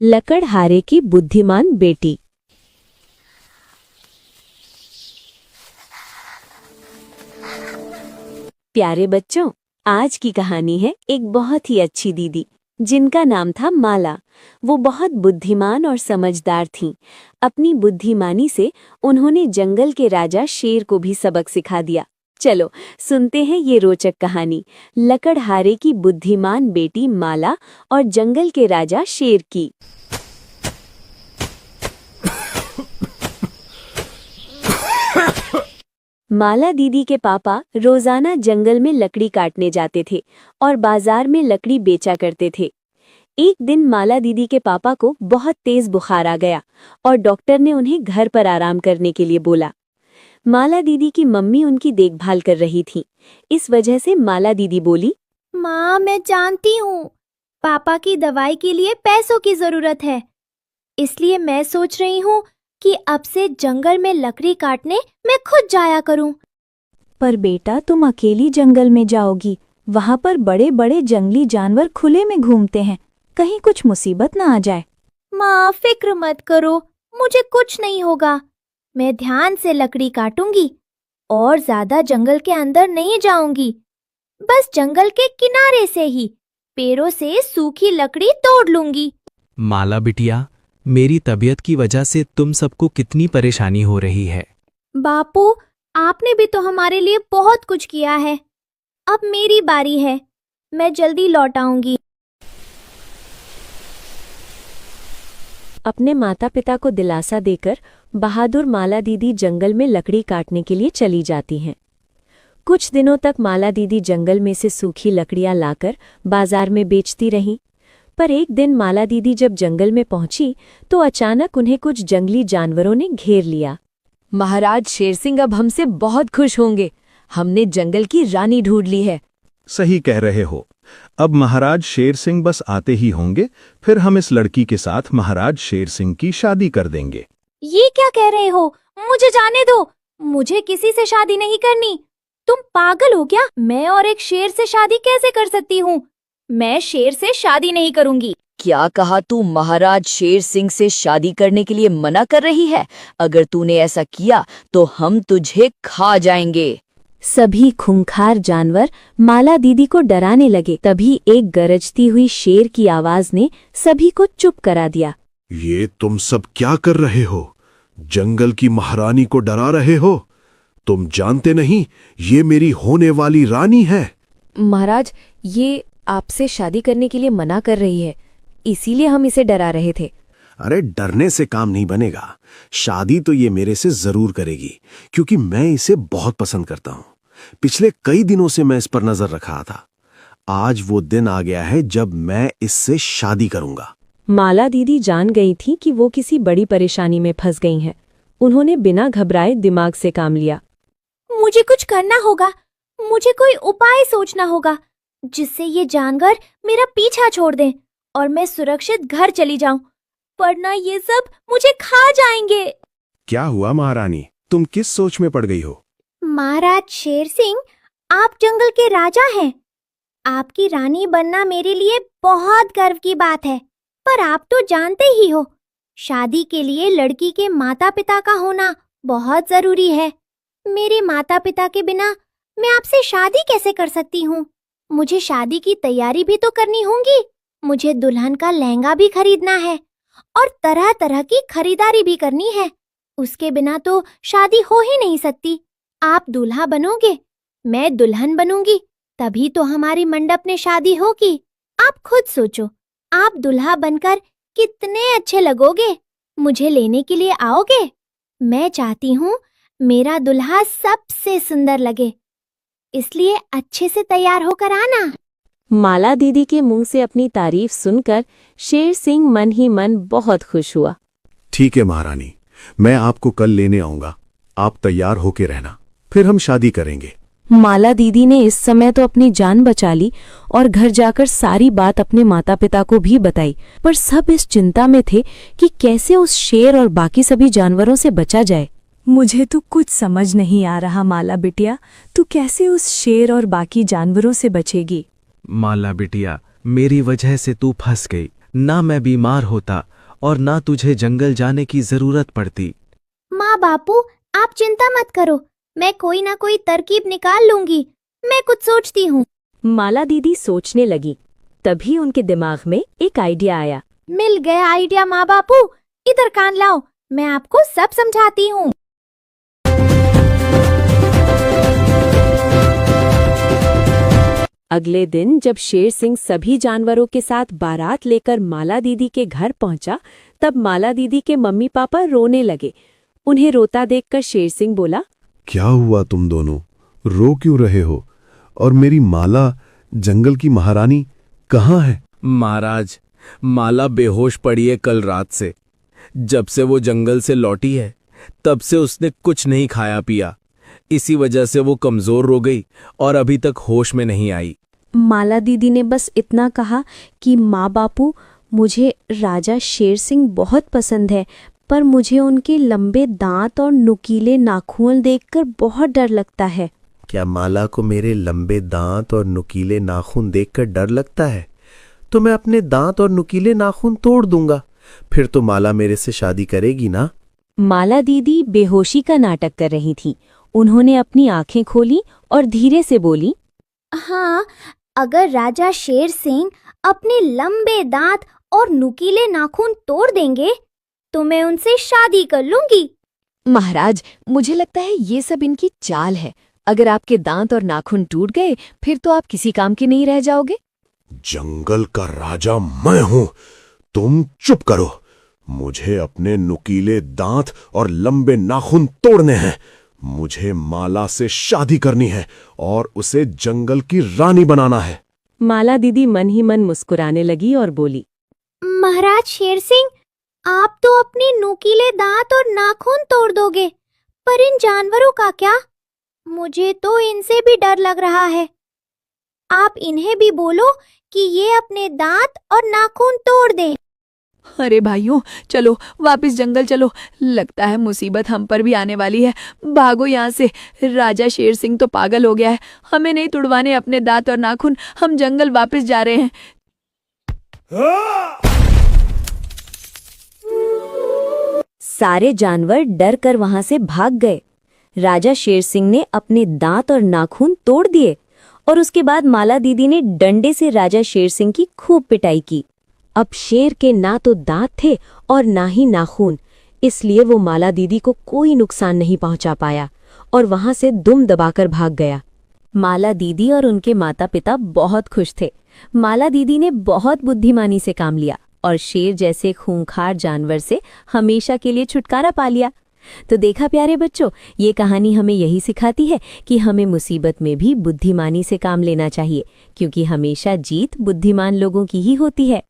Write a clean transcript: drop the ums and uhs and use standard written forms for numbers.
लकड़हारे की बुद्धिमान बेटी। प्यारे बच्चों, आज की कहानी है एक बहुत ही अच्छी दीदी जिनका नाम था माला। वो बहुत बुद्धिमान और समझदार थीं। अपनी बुद्धिमानी से उन्होंने जंगल के राजा शेर को भी सबक सिखा दिया। चलो सुनते हैं ये रोचक कहानी, लकड़हारे की बुद्धिमान बेटी माला और जंगल के राजा शेर की। माला दीदी के पापा रोजाना जंगल में लकड़ी काटने जाते थे और बाजार में लकड़ी बेचा करते थे। एक दिन माला दीदी के पापा को बहुत तेज बुखार आ गया और डॉक्टर ने उन्हें घर पर आराम करने के लिए बोला। माला दीदी की मम्मी उनकी देखभाल कर रही थी। इस वजह से माला दीदी बोली, माँ, मैं जानती हूँ पापा की दवाई के लिए पैसों की जरूरत है, इसलिए मैं सोच रही हूँ कि अब से जंगल में लकड़ी काटने मैं खुद जाया करूँ। पर बेटा, तुम अकेली जंगल में जाओगी, वहाँ पर बड़े बड़े जंगली जानवर खुले में घूमते हैं, कहीं कुछ मुसीबत ना आ जाए। माँ, फिक्र मत करो, मुझे कुछ नहीं होगा। मैं ध्यान से लकड़ी काटूंगी और ज्यादा जंगल के अंदर नहीं जाऊंगी। बस जंगल के किनारे से ही पेड़ों से सूखी लकड़ी तोड़ लूंगी। माला बिटिया, मेरी तबीयत की वजह से तुम सबको कितनी परेशानी हो रही है। बापू, आपने भी तो हमारे लिए बहुत कुछ किया है। अब मेरी बारी है, मैं जल्दी लौट आऊंगी। अपने माता पिता को दिलासा देकर बहादुर माला दीदी जंगल में लकड़ी काटने के लिए चली जाती हैं। कुछ दिनों तक माला दीदी जंगल में से सूखी लकड़ियां लाकर बाजार में बेचती रहीं। पर एक दिन माला दीदी जब जंगल में पहुंची तो अचानक उन्हें कुछ जंगली जानवरों ने घेर लिया। महाराज शेर सिंह अब हमसे बहुत खुश होंगे। हमने जंगल की रानी ढूंढ ली है। सही कह रहे हो। अब महाराज शेर सिंह बस आते ही होंगे, फिर हम इस लड़की के साथ महाराज शेर सिंह की शादी कर देंगे। ये क्या कह रहे हो? मुझे जाने दो, मुझे किसी से शादी नहीं करनी। तुम पागल हो क्या? मैं और एक शेर से शादी कैसे कर सकती हूँ? मैं शेर से शादी नहीं करूंगी। क्या कहा? तू महाराज शेर सिंह से शादी करने के लिए मना कर रही है? अगर तूने ऐसा किया तो हम तुझे खा जाएंगे। सभी खूंखार जानवर माला दीदी को डराने लगे। तभी एक गरजती हुई शेर की आवाज ने सभी को चुप करा दिया। ये तुम सब क्या कर रहे हो? जंगल की महारानी को डरा रहे हो? तुम जानते नहीं ये मेरी होने वाली रानी है। महाराज, ये आपसे शादी करने के लिए मना कर रही है, इसीलिए हम इसे डरा रहे थे। अरे डरने से काम नहीं बनेगा। शादी तो ये मेरे से जरूर करेगी, क्योंकि मैं इसे बहुत पसंद करता हूँ। पिछले कई दिनों से मैं इस पर नजर रखा था। आज वो दिन आ गया है जब मैं इससे शादी करूंगा। माला दीदी जान गई थी कि वो किसी बड़ी परेशानी में फंस गई हैं। उन्होंने बिना घबराए दिमाग से काम लिया। मुझे कुछ करना होगा, मुझे कोई उपाय सोचना होगा जिससे ये जानवर मेरा पीछा छोड़ दें और मैं सुरक्षित घर चली जाऊं, वरना ये सब मुझे खा जाएंगे। क्या हुआ महारानी, तुम किस सोच में पड़ गई हो? महाराज शेर सिंह, आप जंगल के राजा हैं। आपकी रानी बनना मेरे लिए बहुत गर्व की बात है। पर आप तो जानते ही हो, शादी के लिए लड़की के माता पिता का होना बहुत जरूरी है। मेरे माता पिता के बिना मैं आपसे शादी कैसे कर सकती हूँ? मुझे शादी की तैयारी भी तो करनी होगी। मुझे दुल्हन का लहंगा भी खरीदना है और तरह तरह की खरीदारी भी करनी है। उसके बिना तो शादी हो ही नहीं सकती। आप दूल्हा बनोगे, मैं दुल्हन बनूंगी, तभी तो हमारी मंडप में शादी होगी। आप खुद सोचो, आप दुल्हा बनकर कितने अच्छे लगोगे। मुझे लेने के लिए आओगे? मैं चाहती हूँ मेरा दुल्हा सबसे सुंदर लगे, इसलिए अच्छे से तैयार होकर आना। माला दीदी के मुंह से अपनी तारीफ सुनकर शेर सिंह मन ही मन बहुत खुश हुआ। ठीक है महारानी, मैं आपको कल लेने आऊंगा। आप तैयार होके रहना, फिर हम शादी करेंगे। माला दीदी ने इस समय तो अपनी जान बचा ली और घर जाकर सारी बात अपने माता पिता को भी बताई। पर सब इस चिंता में थे कि कैसे उस शेर और बाकी सभी जानवरों से बचा जाए। मुझे तो कुछ समझ नहीं आ रहा माला बिटिया, तू कैसे उस शेर और बाकी जानवरों से बचेगी? माला बिटिया, मेरी वजह से तू फंस गई। ना मैं बीमार होता और ना तुझे जंगल जाने की जरूरत पड़ती। माँ बापू, आप चिंता मत करो, मैं कोई ना कोई तरकीब निकाल लूंगी। मैं कुछ सोचती हूँ। माला दीदी सोचने लगी। तभी उनके दिमाग में एक आइडिया आया। मिल गया आइडिया माँ बापू, इधर कान लाओ, मैं आपको सब समझाती हूँ। अगले दिन जब शेर सिंह सभी जानवरों के साथ बारात लेकर माला दीदी के घर पहुंचा, तब माला दीदी के मम्मी पापा रोने लगे। उन्हें रोता देखकर शेर सिंह बोला, क्या हुआ तुम दोनों, रो क्यों रहे हो? और मेरी माला, जंगल की महारानी, कहाँ है? महाराज, माला बेहोश पड़ी है कल रात से। जब से वो जंगल से लौटी है तब से उसने कुछ नहीं खाया पिया। इसी वजह से वो कमजोर हो गई और अभी तक होश में नहीं आई। माला दीदी ने बस इतना कहा कि माँ बापू, मुझे राजा शेर सिंह बहुत पसंद है, पर मुझे उनके लंबे दांत और नुकीले नाखून देखकर बहुत डर लगता है। क्या माला को मेरे लंबे दांत और नुकीले नाखून देखकर डर लगता है? तो मैं अपने दांत और नुकीले नाखून तोड़ दूंगा, फिर तो माला मेरे से शादी करेगी ना। माला दीदी बेहोशी का नाटक कर रही थी। उन्होंने अपनी आंखें खोली और धीरे से बोली, हाँ, अगर राजा शेर सिंह अपने लंबे दांत और नुकीले नाखून तोड़ देंगे तो मैं उनसे शादी कर लूंगी। महाराज, मुझे लगता है ये सब इनकी चाल है। अगर आपके दांत और नाखून टूट गए फिर तो आप किसी काम के नहीं रह जाओगे। जंगल का राजा मैं हूं, तुम चुप करो। मुझे अपने नुकीले दांत और लंबे नाखून तोड़ने हैं। मुझे माला से शादी करनी है और उसे जंगल की रानी बनाना है। माला दीदी मन ही मन मुस्कुराने लगी और बोली, महाराज शेर सिंह, आप तो अपने नुकीले दांत और नाखून तोड़ दोगे, पर इन जानवरों का क्या? मुझे तो इनसे भी डर लग रहा है। आप इन्हें भी बोलो कि ये अपने दांत और नाखून तोड़ दें। अरे भाइयों, चलो वापस जंगल चलो, लगता है मुसीबत हम पर भी आने वाली है। भागो यहाँ से, राजा शेर सिंह तो पागल हो गया है। हमें नहीं तुड़वाने अपने दांत और नाखून, हम जंगल वापस जा रहे हैं। सारे जानवर डर कर वहां से भाग गए। राजा शेर सिंह ने अपने दांत और नाखून तोड़ दिए और उसके बाद माला दीदी ने डंडे से राजा शेर सिंह की खूब पिटाई की। अब शेर के ना तो दांत थे और ना ही नाखून, इसलिए वो माला दीदी को कोई नुकसान नहीं पहुंचा पाया और वहां से दुम दबाकर भाग गया। माला दीदी और उनके माता पिता बहुत खुश थे। माला दीदी ने बहुत बुद्धिमानी से काम लिया और शेर जैसे खूंखार जानवर से हमेशा के लिए छुटकारा पा लिया। तो देखा प्यारे बच्चों, ये कहानी हमें यही सिखाती है कि हमें मुसीबत में भी बुद्धिमानी से काम लेना चाहिए, क्योंकि हमेशा जीत बुद्धिमान लोगों की ही होती है।